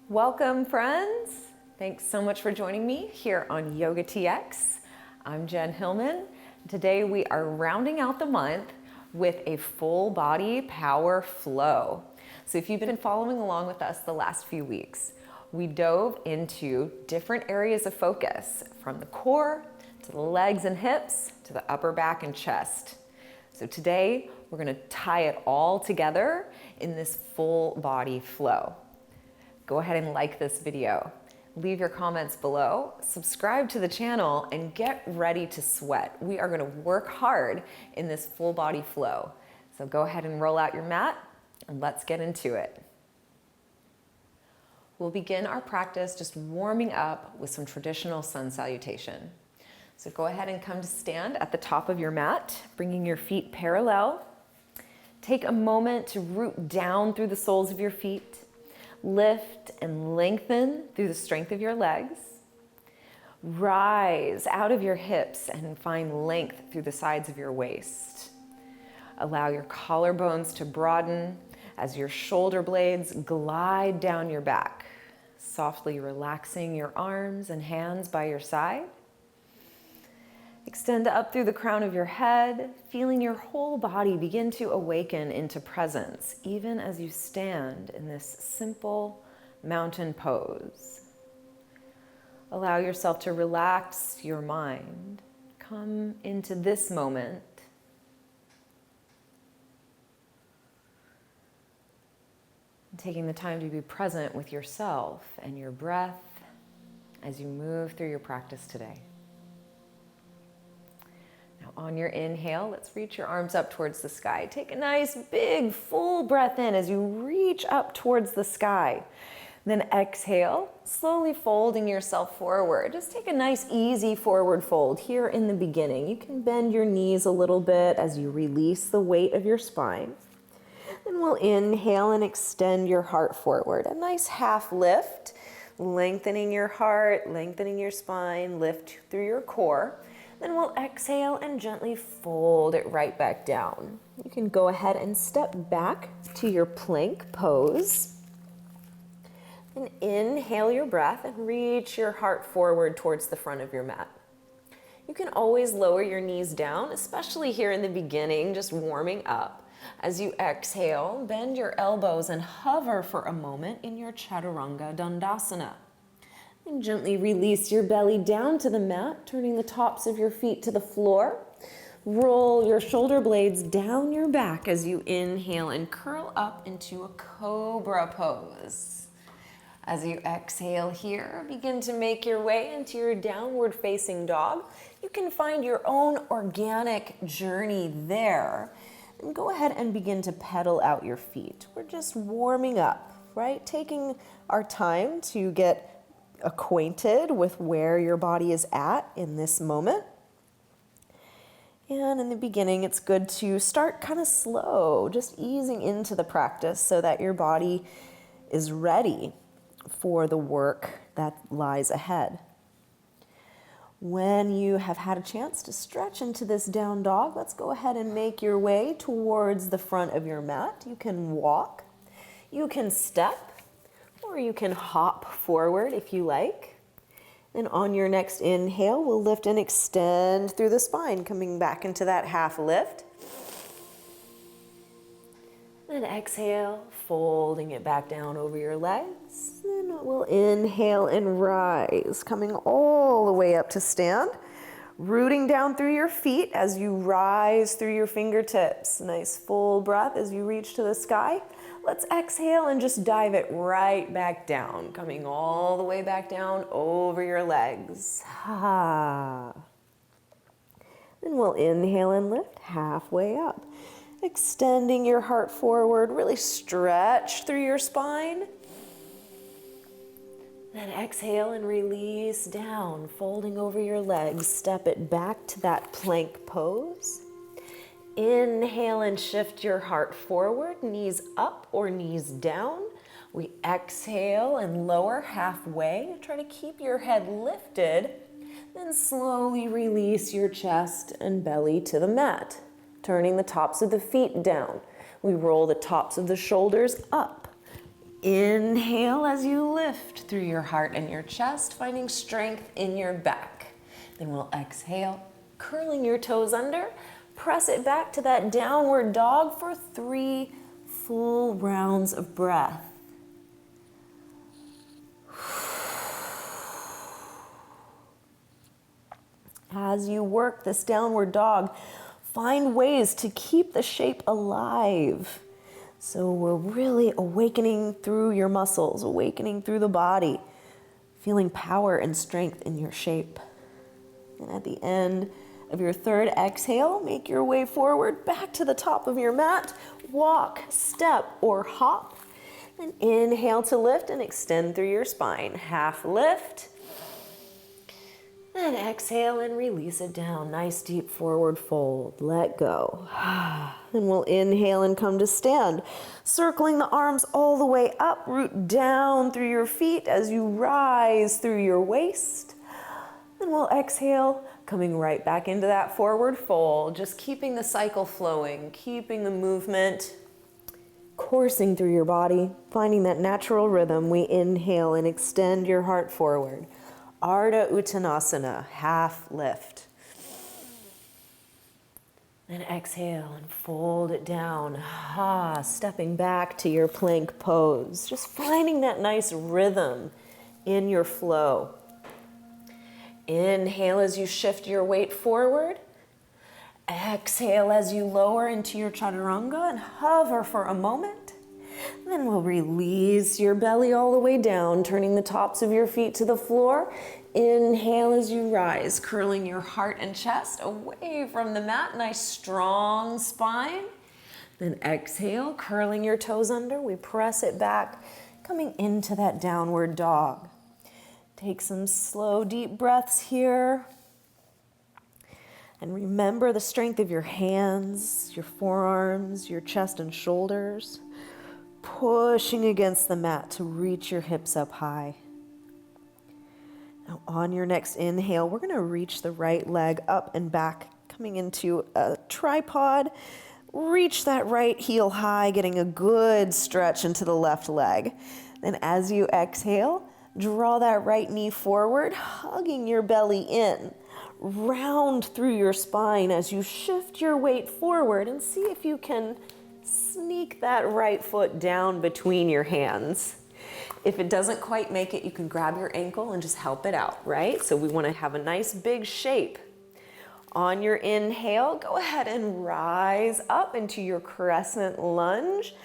Welcome, friends. Thanks so much for joining me here on Yoga TX. I'm Jen Hilman. Today we are rounding out the month with a full body power flow. So if you've been following along with us the last few weeks, we dove into different areas of focus, from the core to the legs and hips to the upper back and chest. So today we're going to tie it all together in this full body flow. Go ahead and like this video, leave your comments below, subscribe to the channel, and get ready to sweat. We are going to work hard in this full body flow. So go ahead and roll out your mat and let's get into it. We'll begin our practice just warming up with some traditional sun salutation. So go ahead and come to stand at the top of your mat, bringing your feet parallel. Take a moment to root down through the soles of your feet. Lift and lengthen through the strength of your legs. Rise out of your hips and find length through the sides of your waist. Allow your collarbones to broaden as your shoulder blades glide down your back, softly relaxing your arms and hands by your side. Extend up through the crown of your head, feeling your whole body begin to awaken into presence, even as you stand in this simple mountain pose. Allow yourself to relax your mind. Come into this moment. Taking the time to be present with yourself and your breath as you move through your practice today. On your inhale, let's reach your arms up towards the sky. Take a nice big full breath in as you reach up towards the sky. Then exhale, slowly folding yourself forward. Just take a nice easy forward fold here in the beginning. You can bend your knees a little bit as you release the weight of your spine. Then we'll inhale and extend your heart forward. A nice half lift, lengthening your heart, lengthening your spine, lift through your core. Then we'll exhale and gently fold it right back down. You can go ahead and step back to your plank pose. And inhale your breath and reach your heart forward towards the front of your mat. You can always lower your knees down, especially here in the beginning, just warming up. As you exhale, bend your elbows and hover for a moment in your Chaturanga Dandasana. And gently release your belly down to the mat, turning the tops of your feet to the floor. Roll your shoulder blades down your back as you inhale and curl up into a cobra pose. As you exhale here, begin to make your way into your downward facing dog. You can find your own organic journey there. And go ahead and begin to pedal out your feet. We're just warming up, right? Taking our time to get acquainted with where your body is at in this moment. And in the beginning, it's good to start kind of slow, just easing into the practice so that your body is ready for the work that lies ahead. When you have had a chance to stretch into this down dog, let's go ahead and make your way towards the front of your mat. You can walk, you can step, or you can hop forward if you like. And on your next inhale, we'll lift and extend through the spine, coming back into that half lift. Then exhale, folding it back down over your legs. Then we'll inhale and rise, coming all the way up to stand. Rooting down through your feet as you rise through your fingertips. Nice full breath as you reach to the sky. Let's exhale and just dive it right back down, coming all the way back down over your legs. Ha. Then we'll inhale and lift halfway up. Extending your heart forward, really stretch through your spine. Then exhale and release down, folding over your legs. Step it back to that plank pose. Inhale and shift your heart forward, knees up or knees down. We exhale and lower halfway. Try to keep your head lifted. Then slowly release your chest and belly to the mat, turning the tops of the feet down. We roll the tops of the shoulders up. Inhale as you lift through your heart and your chest, finding strength in your back. Then we'll exhale, curling your toes under, press it back to that downward dog for 3 full rounds of breath. As you work this downward dog, find ways to keep the shape alive. So we're really awakening through your muscles, awakening through the body, feeling power and strength in your shape. And at the end of your third exhale, make your way forward back to the top of your mat. Walk, step, or hop. Then inhale to lift and extend through your spine. Half lift. Then exhale and release it down. Nice deep forward fold. Let go. Then we'll inhale and come to stand. Circling the arms all the way up. Root down through your feet as you rise through your waist. Then we'll exhale, coming right back into that forward fold. Just keeping the cycle flowing, keeping the movement coursing through your body. Finding that natural rhythm. We inhale and extend your heart forward. Ardha Uttanasana, half lift. Then exhale and fold it down. Stepping back to your plank pose. Just finding that nice rhythm in your flow. Inhale as you shift your weight forward. Exhale as you lower into your chaturanga and hover for a moment. Then we'll release your belly all the way down, turning the tops of your feet to the floor. Inhale as you rise, curling your heart and chest away from the mat. Nice strong spine. Then exhale, curling your toes under. We press it back, coming into that downward dog. Take some slow, deep breaths here. And remember the strength of your hands, your forearms, your chest and shoulders. Pushing against the mat to reach your hips up high. Now on your next inhale, we're going to reach the right leg up and back, coming into a tripod. Reach that right heel high, getting a good stretch into the left leg. Then as you exhale, draw that right knee forward, hugging your belly in. Round through your spine as you shift your weight forward and see if you can sneak that right foot down between your hands. If it doesn't quite make it, you can grab your ankle and just help it out, right? So we want to have a nice big shape. On your inhale, go ahead and rise up into your crescent lunge,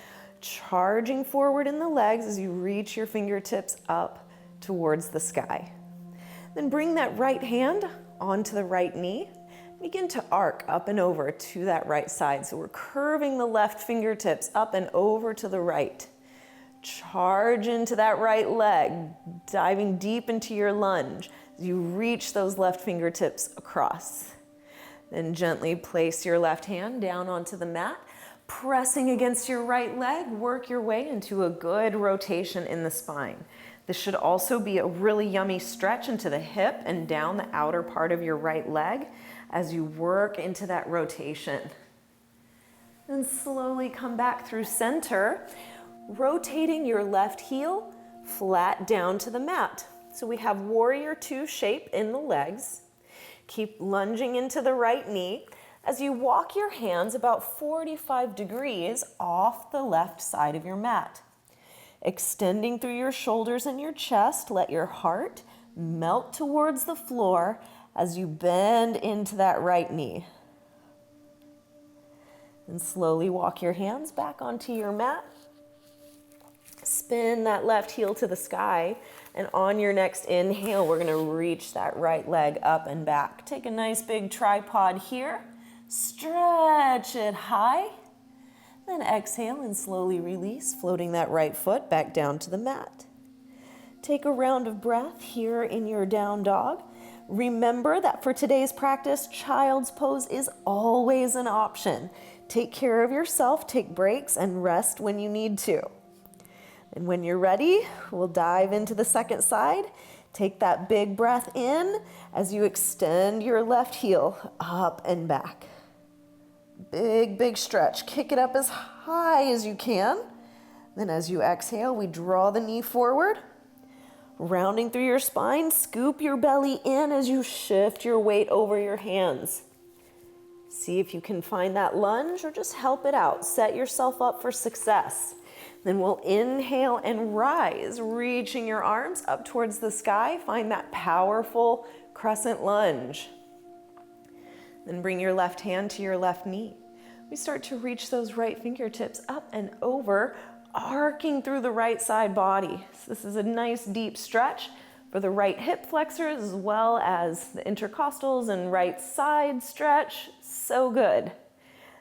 charging forward in the legs as you reach your fingertips up towards the sky. Then bring that right hand onto the right knee. Begin to arc up and over to that right side. So we're curving the left fingertips up and over to the right. Charge into that right leg, diving deep into your lunge as you reach those left fingertips across. Then gently place your left hand down onto the mat, pressing against your right leg, work your way into a good rotation in the spine. This should also be a really yummy stretch into the hip and down the outer part of your right leg as you work into that rotation. Then slowly come back through center, rotating your left heel flat down to the mat. So we have warrior two shape in the legs. Keep lunging into the right knee as you walk your hands about 45 degrees off the left side of your mat. Extending through your shoulders and your chest, let your heart melt towards the floor as you bend into that right knee. And slowly walk your hands back onto your mat. Spin that left heel to the sky. And on your next inhale, we're going to reach that right leg up and back. Take a nice big tripod here. Stretch it high. Then exhale and slowly release, floating that right foot back down to the mat. Take a round of breath here in your down dog. Remember that for today's practice, child's pose is always an option. Take care of yourself, take breaks, and rest when you need to. And when you're ready, we'll dive into the second side. Take that big breath in as you extend your left heel up and back. Big, big stretch. Kick it up as high as you can. Then as you exhale, we draw the knee forward, rounding through your spine, scoop your belly in as you shift your weight over your hands. See if you can find that lunge or just help it out. Set yourself up for success. Then we'll inhale and rise, reaching your arms up towards the sky. Find that powerful crescent lunge. Then bring your left hand to your left knee. We start to reach those right fingertips up and over, arcing through the right side body. So this is a nice deep stretch for the right hip flexors as well as the intercostals and right side stretch. So good.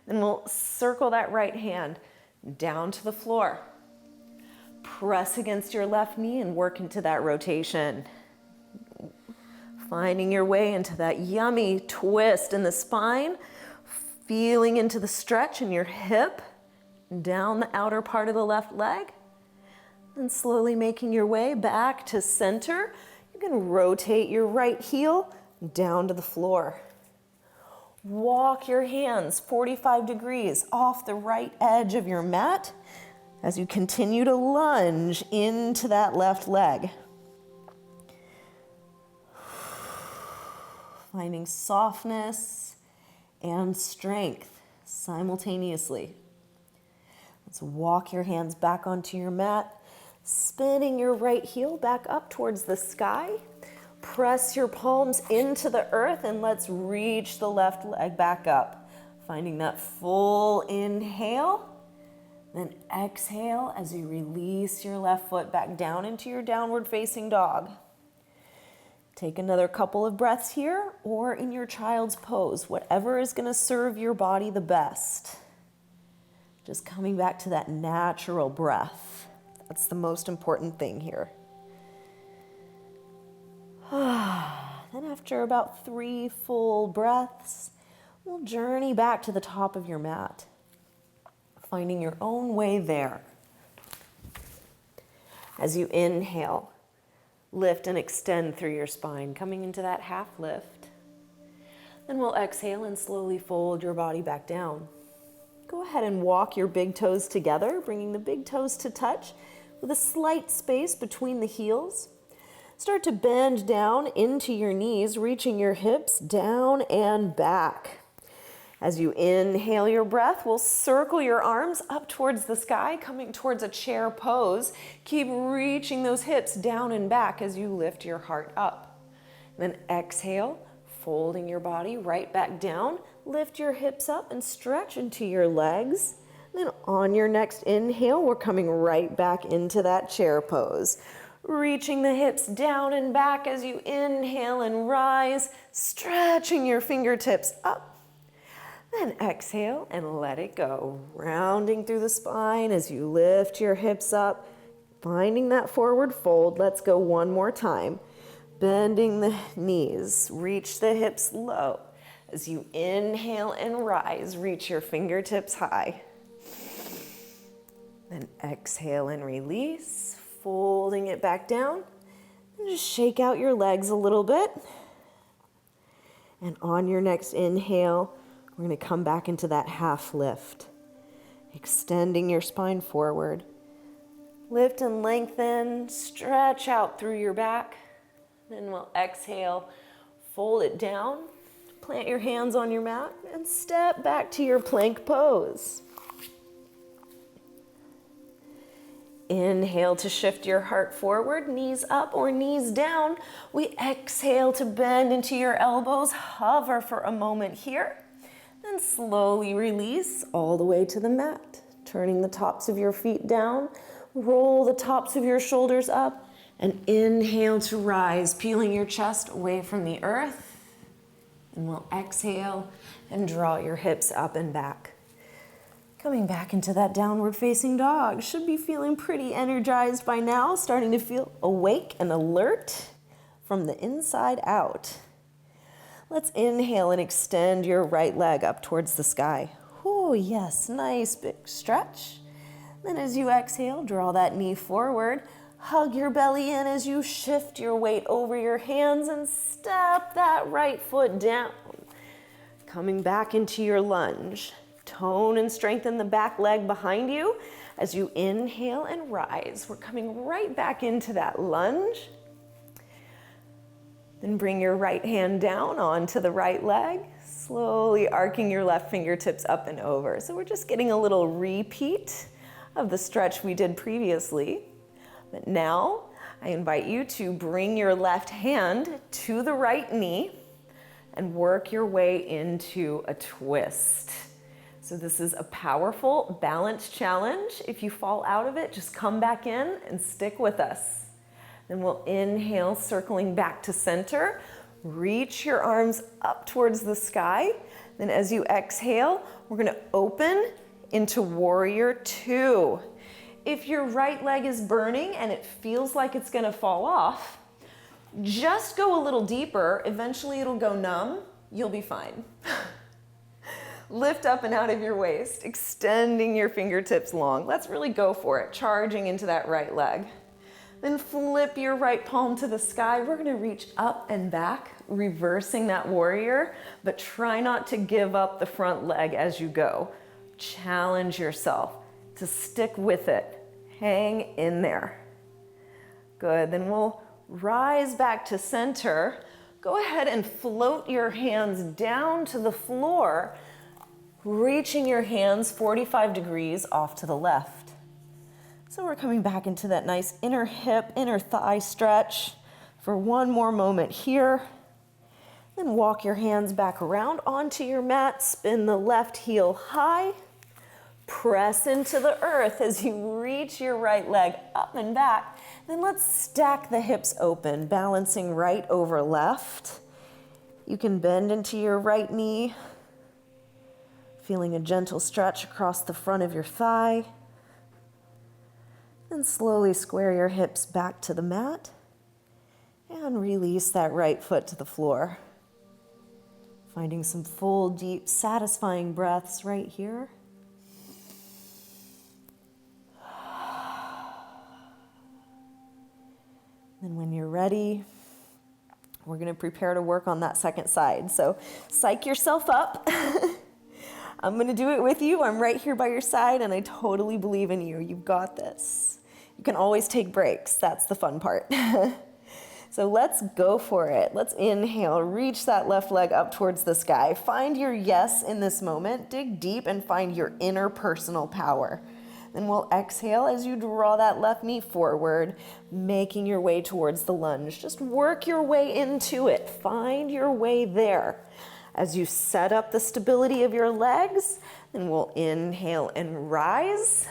Then we'll circle that right hand down to the floor. Press against your left knee and work into that rotation. Finding your way into that yummy twist in the spine, feeling into the stretch in your hip, down the outer part of the left leg, and slowly making your way back to center. You can rotate your right heel down to the floor. Walk your hands 45 degrees off the right edge of your mat as you continue to lunge into that left leg. Finding softness and strength simultaneously. Let's walk your hands back onto your mat, spinning your right heel back up towards the sky. Press your palms into the earth and let's reach the left leg back up. Finding that full inhale, then exhale as you release your left foot back down into your downward facing dog. Take another couple of breaths here or in your child's pose, whatever is going to serve your body the best. Just coming back to that natural breath. That's the most important thing here. Then after about 3 full breaths, we'll journey back to the top of your mat, finding your own way there. As you inhale, lift and extend through your spine, coming into that half lift. Then we'll exhale and slowly fold your body back down. Go ahead and walk your big toes together, bringing the big toes to touch with a slight space between the heels. Start to bend down into your knees, reaching your hips down and back. As you inhale your breath, we'll circle your arms up towards the sky, coming towards a chair pose. Keep reaching those hips down and back as you lift your heart up. Then exhale, folding your body right back down. Lift your hips up and stretch into your legs. Then on your next inhale, we're coming right back into that chair pose. Reaching the hips down and back as you inhale and rise, stretching your fingertips up. Then exhale and let it go. Rounding through the spine as you lift your hips up, finding that forward fold. Let's go one more time. Bending the knees, reach the hips low. As you inhale and rise, reach your fingertips high. Then exhale and release, folding it back down. And just shake out your legs a little bit. And on your next inhale, we're going to come back into that half lift, extending your spine forward. Lift and lengthen, stretch out through your back. Then we'll exhale, fold it down, plant your hands on your mat, and step back to your plank pose. Inhale to shift your heart forward, knees up or knees down. We exhale to bend into your elbows, hover for a moment here. Then slowly release all the way to the mat, turning the tops of your feet down, roll the tops of your shoulders up, and inhale to rise, peeling your chest away from the earth. And we'll exhale and draw your hips up and back. Coming back into that downward facing dog. Should be feeling pretty energized by now, starting to feel awake and alert from the inside out. Let's inhale and extend your right leg up towards the sky. Oh, yes, nice big stretch. Then as you exhale, draw that knee forward. Hug your belly in as you shift your weight over your hands and step that right foot down. Coming back into your lunge. tone and strengthen the back leg behind you as you inhale and rise. We're coming right back into that lunge. Then bring your right hand down onto the right leg, slowly arcing your left fingertips up and over. So we're just getting a little repeat of the stretch we did previously. But now I invite you to bring your left hand to the right knee and work your way into a twist. So this is a powerful balance challenge. If you fall out of it, just come back in and stick with us. Then we'll inhale, circling back to center. Reach your arms up towards the sky. Then as you exhale, we're gonna open into warrior two. If your right leg is burning and it feels like it's gonna fall off, just go a little deeper. Eventually it'll go numb. You'll be fine. Lift up and out of your waist, extending your fingertips long. Let's really go for it, charging into that right leg. Then flip your right palm to the sky. We're gonna reach up and back, reversing that warrior, but try not to give up the front leg as you go. Challenge yourself to stick with it. Hang in there. Good, then we'll rise back to center. Go ahead and float your hands down to the floor, reaching your hands 45 degrees off to the left. So we're coming back into that nice inner hip, inner thigh stretch for one more moment here. Then walk your hands back around onto your mat, spin the left heel high, press into the earth as you reach your right leg up and back. Then let's stack the hips open, balancing right over left. You can bend into your right knee, feeling a gentle stretch across the front of your thigh. And slowly square your hips back to the mat and release that right foot to the floor. Finding some full, deep, satisfying breaths right here. Then when you're ready, we're gonna prepare to work on that second side. So psych yourself up. I'm gonna do it with you. I'm right here by your side and I totally believe in you. You've got this. You can always take breaks. That's the fun part. So let's go for it. Let's inhale, reach that left leg up towards the sky. Find your yes in this moment. Dig deep and find your inner personal power. Then we'll exhale as you draw that left knee forward, making your way towards the lunge. Just work your way into it. Find your way there. As you set up the stability of your legs, then we'll inhale and rise,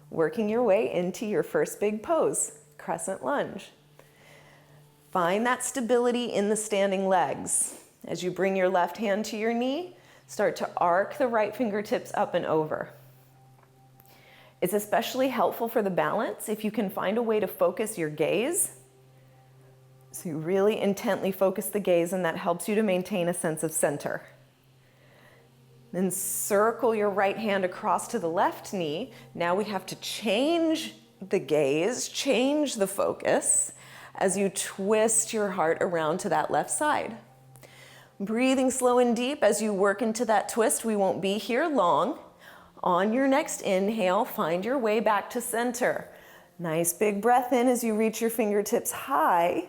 working your way into your first big pose, crescent lunge. Find that stability in the standing legs. As you bring your left hand to your knee, start to arc the right fingertips up and over. It's especially helpful for the balance if you can find a way to focus your gaze. So you really intently focus the gaze, and that helps you to maintain a sense of center. Then circle your right hand across to the left knee. Now we have to change the gaze, change the focus as you twist your heart around to that left side. Breathing slow and deep as you work into that twist. We won't be here long. On your next inhale, find your way back to center. Nice big breath in as you reach your fingertips high.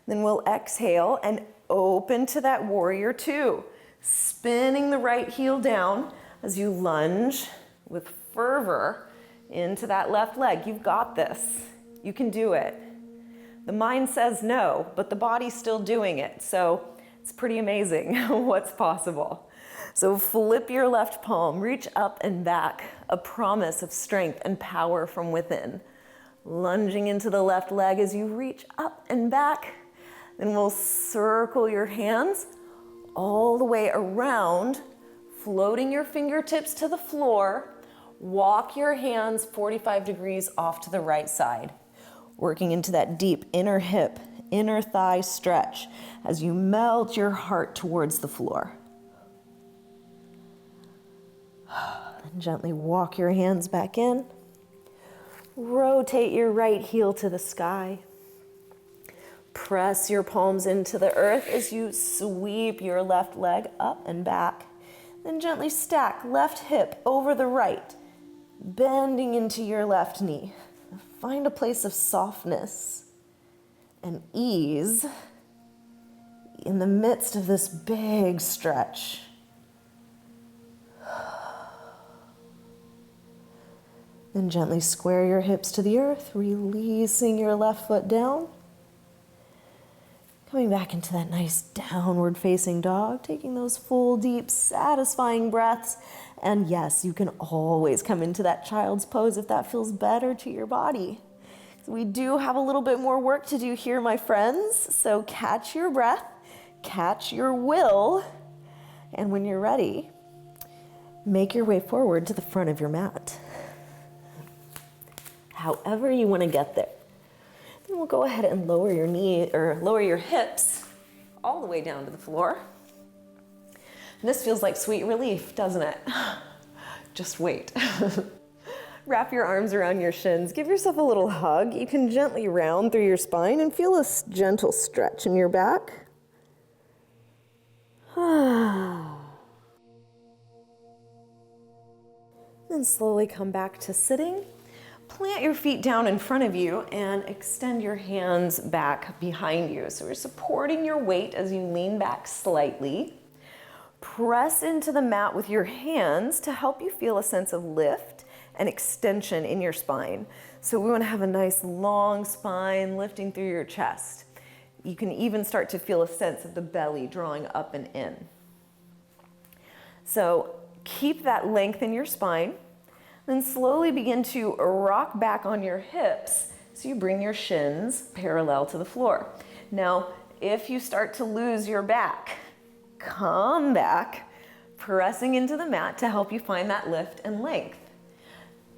Then we'll exhale and open to that warrior two. Spinning the right heel down as you lunge with fervor into that left leg. You've got this. You can do it. The mind says no, but the body's still doing it. So it's pretty amazing what's possible. So flip your left palm, reach up and back, a promise of strength and power from within. Lunging into the left leg as you reach up and back. Then we'll circle your hands all the way around, floating your fingertips to the floor. Walk your hands 45 degrees off to the right side, working into that deep inner hip, inner thigh stretch as you melt your heart towards the floor. Then gently walk your hands back in. Rotate your right heel to the sky. Press your palms into the earth as you sweep your left leg up and back. Then gently stack left hip over the right, bending into your left knee. Find a place of softness and ease in the midst of this big stretch. Then gently square your hips to the earth, releasing your left foot down. Coming back into that nice downward facing dog, taking those full, deep, satisfying breaths. And yes, you can always come into that child's pose if that feels better to your body. So we do have a little bit more work to do here, my friends. So catch your breath, catch your will, and when you're ready, make your way forward to the front of your mat. However you want to get there. Then we'll go ahead and lower your knee or lower your hips all the way down to the floor. And this feels like sweet relief, doesn't it? Just wait. Wrap your arms around your shins. Give yourself a little hug. You can gently round through your spine and feel a gentle stretch in your back. Then slowly come back to sitting. Plant your feet down in front of you and extend your hands back behind you. So you're supporting your weight as you lean back slightly. Press into the mat with your hands to help you feel a sense of lift and extension in your spine. So we want to have a nice long spine lifting through your chest. You can even start to feel a sense of the belly drawing up and in. So keep that length in your spine. Then slowly begin to rock back on your hips so you bring your shins parallel to the floor. Now, if you start to lose your back, come back, pressing into the mat to help you find that lift and length.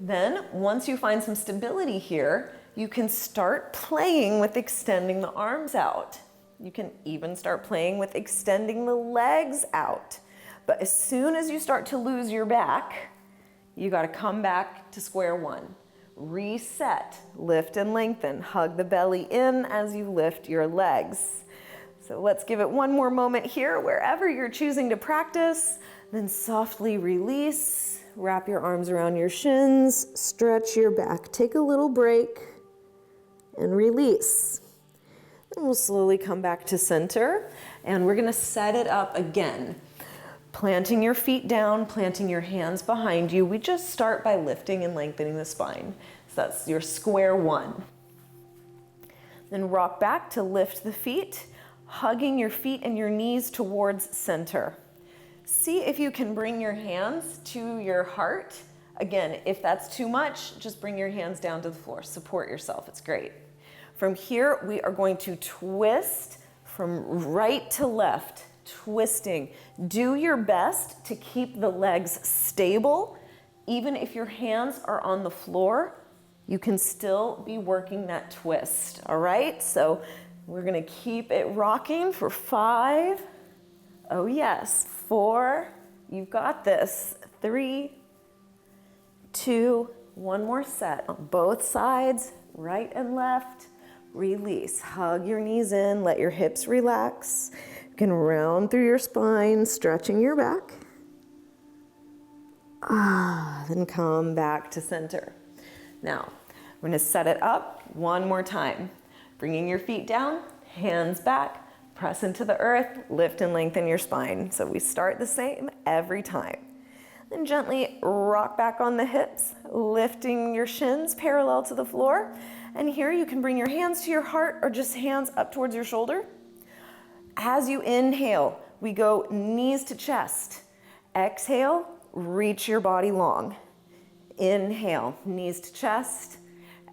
Then, once you find some stability here, you can start playing with extending the arms out. You can even start playing with extending the legs out. But as soon as you start to lose your back, you got to come back to square one. Reset, lift and lengthen. Hug the belly in as you lift your legs. So let's give it one more moment here, wherever you're choosing to practice. Then softly release. Wrap your arms around your shins. Stretch your back. Take a little break and release. Then we'll slowly come back to center. And we're going to set it up again. Planting your feet down, planting your hands behind you. We just start by lifting and lengthening the spine. So that's your square one. Then rock back to lift the feet, hugging your feet and your knees towards center. See if you can bring your hands to your heart. Again, if that's too much, just bring your hands down to the floor. Support yourself, it's great. From here, we are going to twist from right to left. Twisting. Do your best to keep the legs stable. Even if your hands are on the floor, you can still be working that twist, all right? So we're gonna keep it rocking for 5. Oh yes, 4. You've got this. 3, 2, one more set on both sides, right and left. Release. Hug your knees in, let your hips relax. You can round through your spine, stretching your back. Then come back to center. Now, we're going to set it up one more time. Bringing your feet down, hands back, press into the earth, lift and lengthen your spine. So we start the same every time. Then gently rock back on the hips, lifting your shins parallel to the floor. And here you can bring your hands to your heart or just hands up towards your shoulder. As you inhale, we go knees to chest. Exhale, reach your body long. Inhale, knees to chest.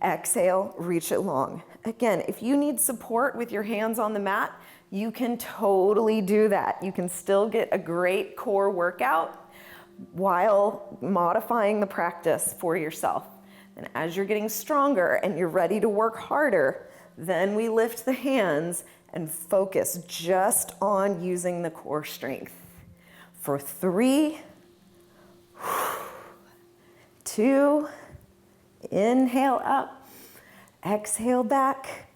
Exhale, reach it long. Again, if you need support with your hands on the mat, you can totally do that. You can still get a great core workout while modifying the practice for yourself. And as you're getting stronger and you're ready to work harder, then we lift the hands and focus just on using the core strength. For 3, 2, inhale up, exhale back,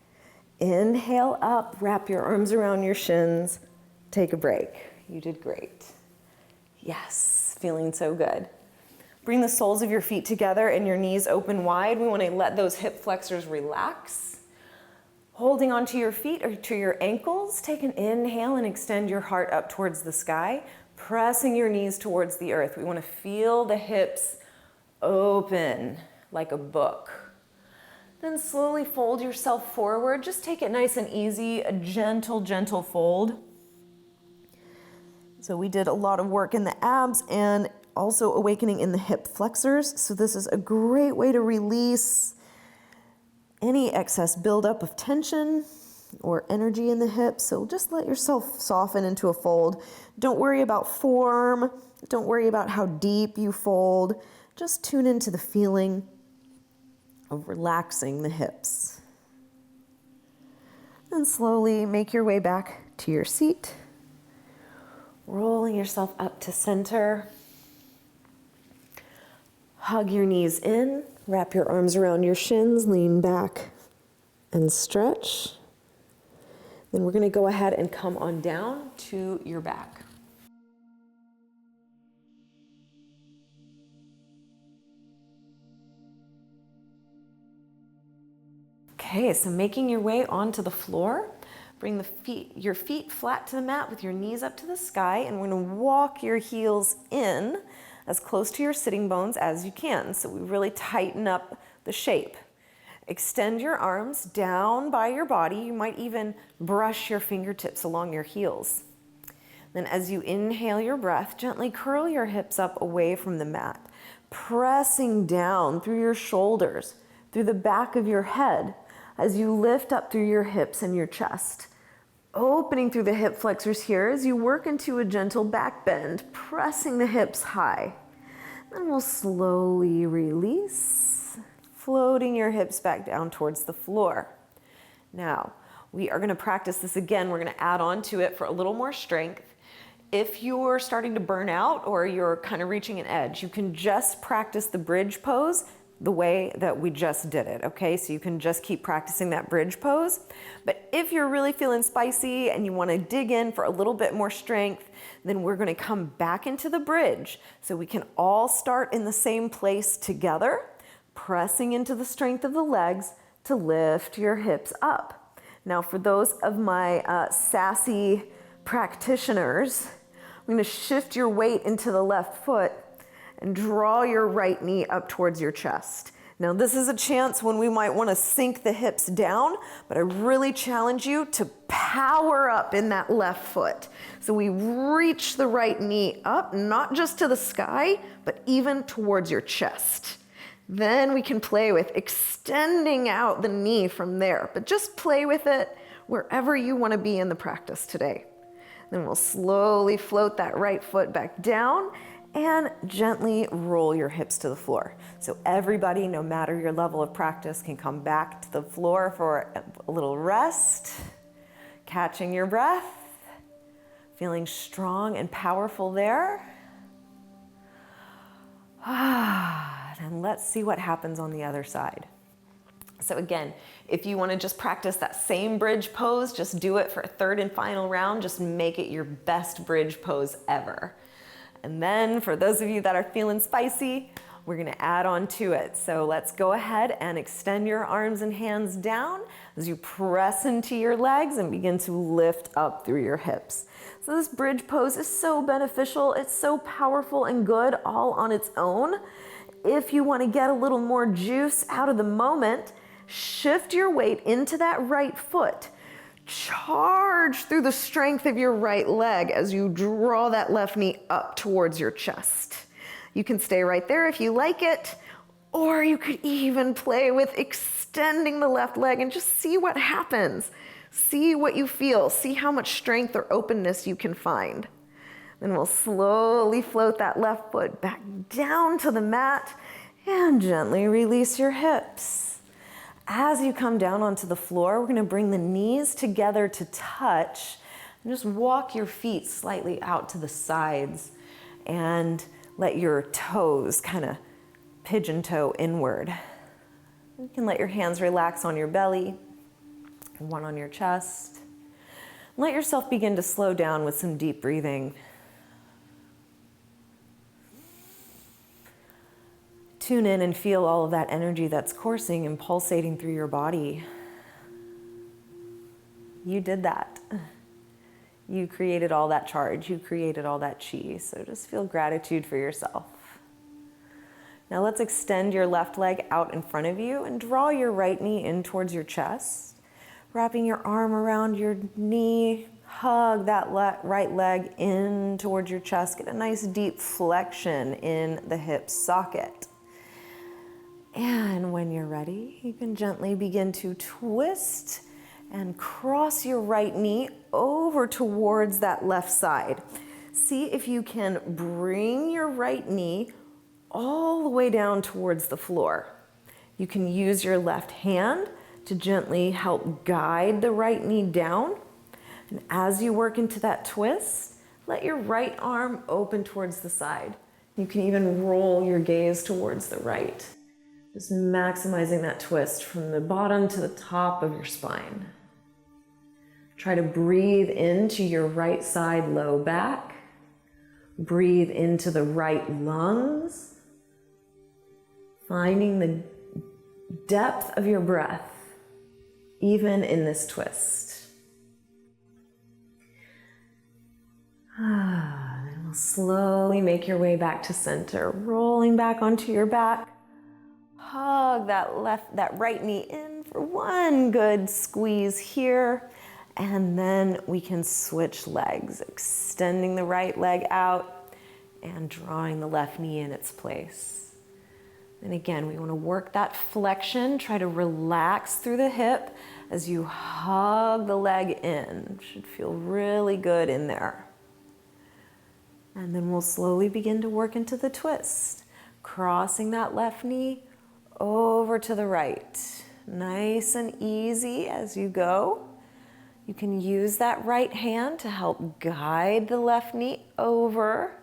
inhale up, wrap your arms around your shins, take a break. You did great. Yes, feeling so good. Bring the soles of your feet together and your knees open wide. We want to let those hip flexors relax. Holding onto your feet or to your ankles, take an inhale and extend your heart up towards the sky, pressing your knees towards the earth. We want to feel the hips open like a book. Then slowly fold yourself forward. Just take it nice and easy, a gentle, gentle fold. So we did a lot of work in the abs and also awakening in the hip flexors. So this is a great way to release any excess buildup of tension or energy in the hips. So just let yourself soften into a fold. Don't worry about form. Don't worry about how deep you fold. Just tune into the feeling of relaxing the hips. And slowly make your way back to your seat. Rolling yourself up to center. Hug your knees in, wrap your arms around your shins, lean back and stretch. Then we're going to go ahead and come on down to your back. Okay, so making your way onto the floor, bring your feet flat to the mat with your knees up to the sky, and we're going to walk your heels in as close to your sitting bones as you can. So we really tighten up the shape. Extend your arms down by your body. You might even brush your fingertips along your heels. Then as you inhale your breath, gently curl your hips up away from the mat, pressing down through your shoulders, through the back of your head, as you lift up through your hips and your chest. Opening through the hip flexors here as you work into a gentle back bend, pressing the hips high. Then we'll slowly release, floating your hips back down towards the floor. Now, we are going to practice this again. We're going to add on to it for a little more strength. If you're starting to burn out or you're kind of reaching an edge, you can just practice the bridge pose the way that we just did it, okay? So you can just keep practicing that bridge pose. But if you're really feeling spicy and you wanna dig in for a little bit more strength, then we're gonna come back into the bridge. So we can all start in the same place together, pressing into the strength of the legs to lift your hips up. Now for those of my sassy practitioners, I'm gonna shift your weight into the left foot and draw your right knee up towards your chest. Now this is a chance when we might want to sink the hips down, but I really challenge you to power up in that left foot. So we reach the right knee up, not just to the sky, but even towards your chest. Then we can play with extending out the knee from there, but just play with it wherever you want to be in the practice today. Then we'll slowly float that right foot back down and gently roll your hips to the floor. So everybody, no matter your level of practice, can come back to the floor for a little rest, catching your breath, feeling strong and powerful there. And let's see what happens on the other side. So again, if you want to just practice that same bridge pose, just do it for a third and final round. Just make it your best bridge pose ever. And then for those of you that are feeling spicy, we're gonna add on to it. So let's go ahead and extend your arms and hands down as you press into your legs and begin to lift up through your hips. So this bridge pose is so beneficial. It's so powerful and good all on its own. If you wanna get a little more juice out of the moment, shift your weight into that right foot. Charge through the strength of your right leg as you draw that left knee up towards your chest. You can stay right there if you like it, or you could even play with extending the left leg and just see what happens. See what you feel. See how much strength or openness you can find. Then we'll slowly float that left foot back down to the mat and gently release your hips. As you come down onto the floor, we're gonna bring the knees together to touch and just walk your feet slightly out to the sides and let your toes kind of pigeon toe inward. You can let your hands relax on your belly, one on your chest. Let yourself begin to slow down with some deep breathing. tune in and feel all of that energy that's coursing and pulsating through your body. You did that. You created all that charge. You created all that chi. So just feel gratitude for yourself. Now let's extend your left leg out in front of you and draw your right knee in towards your chest. Wrapping your arm around your knee, hug that right leg in towards your chest. Get a nice deep flexion in the hip socket. And when you're ready, you can gently begin to twist and cross your right knee over towards that left side. See if you can bring your right knee all the way down towards the floor. You can use your left hand to gently help guide the right knee down. And as you work into that twist, let your right arm open towards the side. You can even roll your gaze towards the right. Just maximizing that twist from the bottom to the top of your spine. Try to breathe into your right side low back. Breathe into the right lungs. Finding the depth of your breath, even in this twist. Then we'll slowly make your way back to center, rolling back onto your back. Hug that right knee in for one good squeeze here. And then we can switch legs, extending the right leg out and drawing the left knee in its place. And again, we want to work that flexion. Try to relax through the hip as you hug the leg in. Should feel really good in there. And then we'll slowly begin to work into the twist, crossing that left knee over to the right. Nice and easy as you go. You can use that right hand to help guide the left knee over.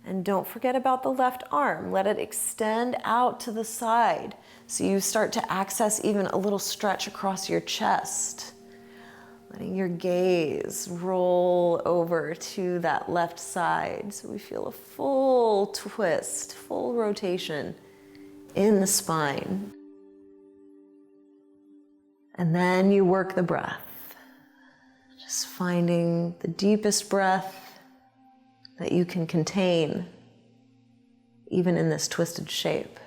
And don't forget about the left arm. Let it extend out to the side so you start to access even a little stretch across your chest. Letting your gaze roll over to that left side so we feel a full twist, full rotation in the spine. And then you work the breath. Just finding the deepest breath that you can contain, even in this twisted shape.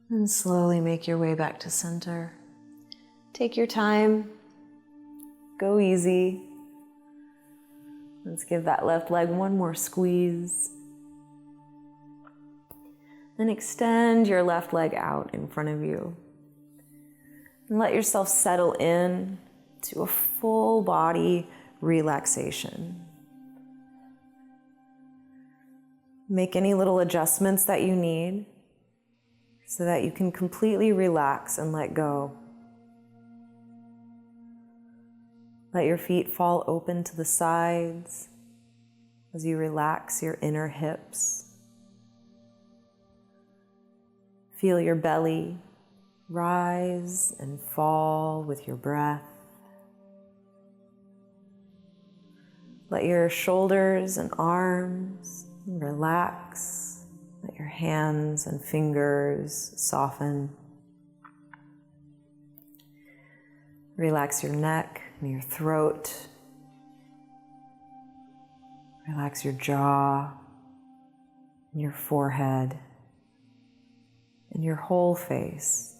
And slowly make your way back to center. Take your time. Go easy. Let's give that left leg one more squeeze. Then extend your left leg out in front of you. And let yourself settle in to a full body relaxation. Make any little adjustments that you need so that you can completely relax and let go. Let your feet fall open to the sides as you relax your inner hips. Feel your belly rise and fall with your breath. Let your shoulders and arms relax. Let your hands and fingers soften. Relax your neck and your throat. Relax your jaw and your forehead and your whole face.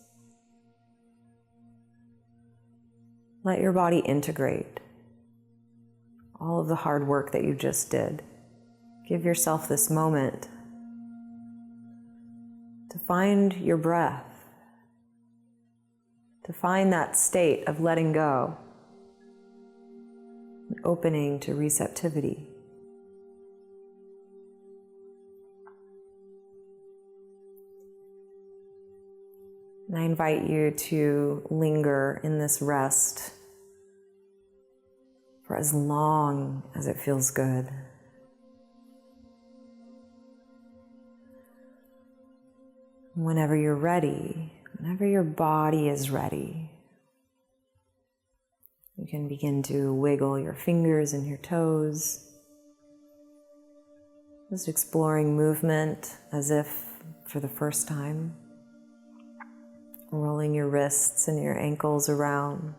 Let your body integrate all of the hard work that you just did. Give yourself this moment to find your breath, to find that state of letting go, and opening to receptivity. And I invite you to linger in this rest for as long as it feels good. Whenever you're ready, whenever your body is ready, can begin to wiggle your fingers and your toes. Just exploring movement as if for the first time. Rolling your wrists and your ankles around.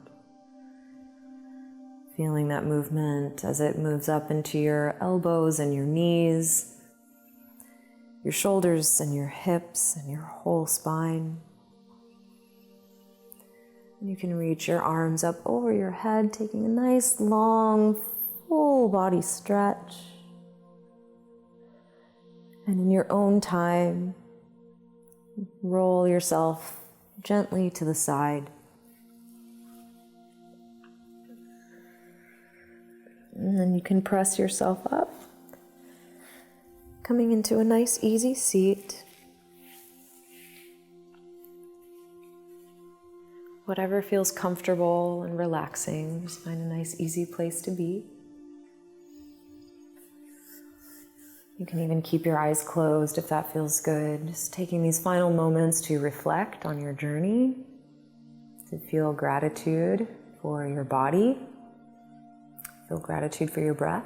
Feeling that movement as it moves up into your elbows and your knees, your shoulders and your hips and your whole spine. And you can reach your arms up over your head, taking a nice long full body stretch. And in your own time, roll yourself gently to the side. And then you can press yourself up, coming into a nice easy seat. Whatever feels comfortable and relaxing, just find a nice easy place to be. You can even keep your eyes closed if that feels good. Just taking these final moments to reflect on your journey, to feel gratitude for your body, feel gratitude for your breath.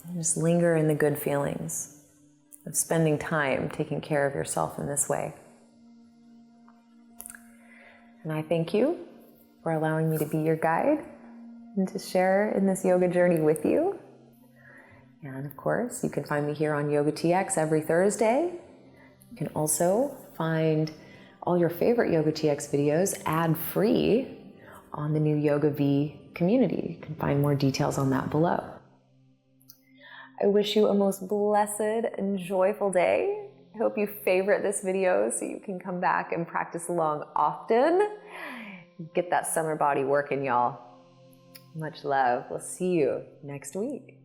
And just linger in the good feelings of spending time taking care of yourself in this way. And I thank you for allowing me to be your guide and to share in this yoga journey with you. And of course, you can find me here on Yoga TX every Thursday. You can also find all your favorite Yoga TX videos ad-free on the new Yoga V community. You can find more details on that below. I wish you a most blessed and joyful day. I hope you favorite this video so you can come back and practice along often. Get that summer body working, y'all. Much love. We'll see you next week.